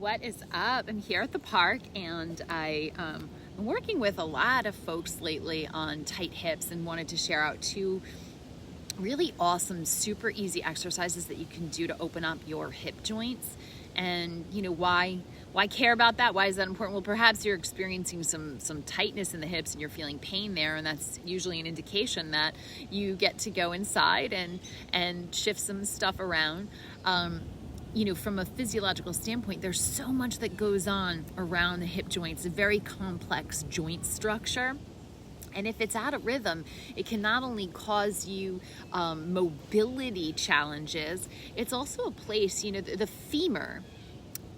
What is up? I'm here at the park and I'm working with a lot of folks lately on tight hips and wanted to share out two really awesome, super easy exercises that you can do to open up your hip joints. And you know, why care about that? Why is that important? Well, perhaps you're experiencing some tightness in the hips and you're feeling pain there, and that's usually an indication that you get to go inside and shift some stuff around. You know, from a physiological standpoint, there's so much that goes on around the hip joints, a very complex joint structure. And if it's out of rhythm, it can not only cause you mobility challenges, it's also a place, you know, the femur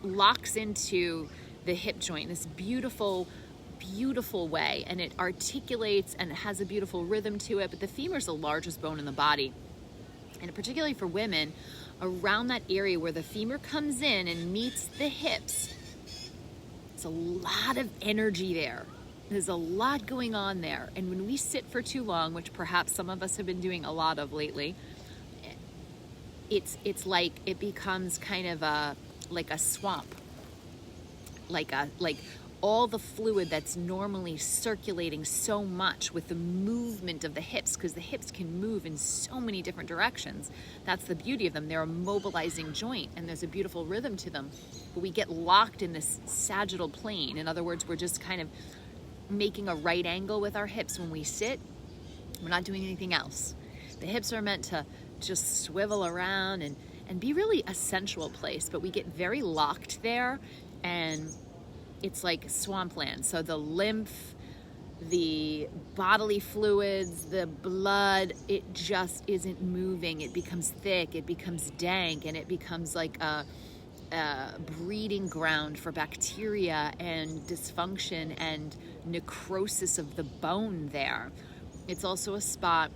locks into the hip joint in this beautiful way, and it articulates and it has a beautiful rhythm to it. But the femur is the largest bone in the body, and particularly for women, around that area where the femur comes in and meets the hips, it's a lot of energy there. There's a lot going on there. And when we sit for too long, which perhaps some of us have been doing a lot of lately, it's like it becomes kind of like a swamp, like all the fluid that's normally circulating so much with the movement of the hips, because the hips can move in so many different directions. That's the beauty of them. They're a mobilizing joint and there's a beautiful rhythm to them. But we get locked in this sagittal plane. In other words, we're just kind of making a right angle with our hips when we sit. We're not doing anything else. The hips are meant to just swivel around and be really a sensual place, but we get very locked there, and it's like swampland. So the lymph, the bodily fluids, the blood, it just isn't moving. It becomes thick, it becomes dank, and it becomes like a breeding ground for bacteria and dysfunction and necrosis of the bone there. It's also a spot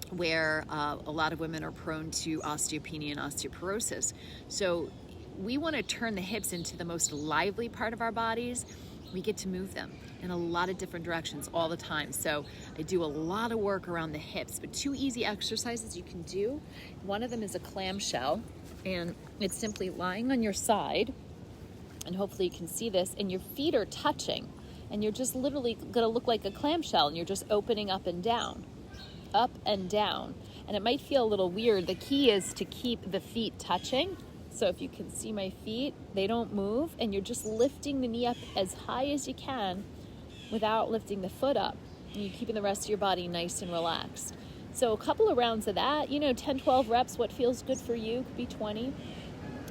where a lot of women are prone to osteopenia and osteoporosis. So we want to turn the hips into the most lively part of our bodies. We get to move them in a lot of different directions all the time. So I do a lot of work around the hips, but two easy exercises you can do. One of them is a clamshell, and it's simply lying on your side, and hopefully you can see this, and your feet are touching, and you're just literally gonna look like a clamshell, and you're just opening up and down. And it might feel a little weird. The key is to keep the feet touching. So if you can see my feet, they don't move, and you're just lifting the knee up as high as you can without lifting the foot up. And you're keeping the rest of your body nice and relaxed. So a couple of rounds of that, 10, 12 reps, what feels good for you, could be 20,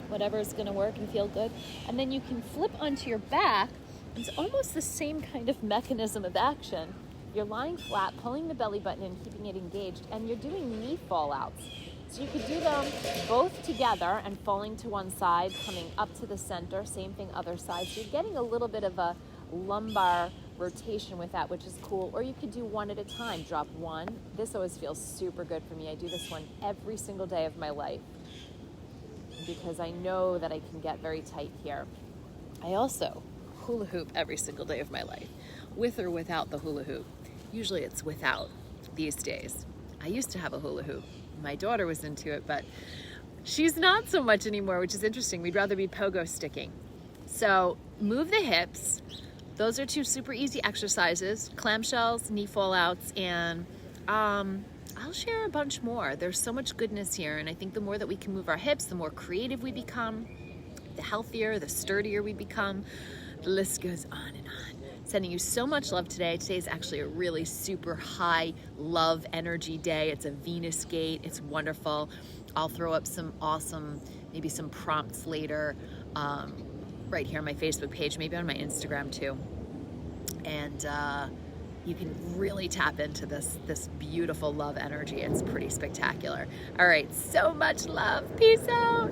whatever is gonna work and feel good. And then you can flip onto your back. It's almost the same kind of mechanism of action. You're lying flat, pulling the belly button and keeping it engaged, and you're doing knee fallouts. So you could do them both together and falling to one side, coming up to the center, same thing other side. So you're getting a little bit of a lumbar rotation with that, which is cool. Or you could do one at a time, drop one. This always feels super good for me. I do this one every single day of my life because I know that I can get very tight here. I also hula hoop every single day of my life, with or without the hula hoop. Usually it's without these days. I used to have a hula hoop. My daughter was into it, but she's not so much anymore, which is interesting. We'd rather be pogo sticking. So move the hips. Those are two super easy exercises: clamshells, knee fallouts, and I'll share a bunch more. There's so much goodness here, and I think the more that we can move our hips, the more creative we become, the healthier, the sturdier we become. The list goes on and on. Sending you so much love today. Today is actually a really super high love energy day. It's a Venus gate. It's wonderful. I'll throw up some awesome, maybe some prompts later, right here on my Facebook page, maybe on my Instagram too. And you can really tap into this beautiful love energy. It's pretty spectacular. All right, so much love. Peace out.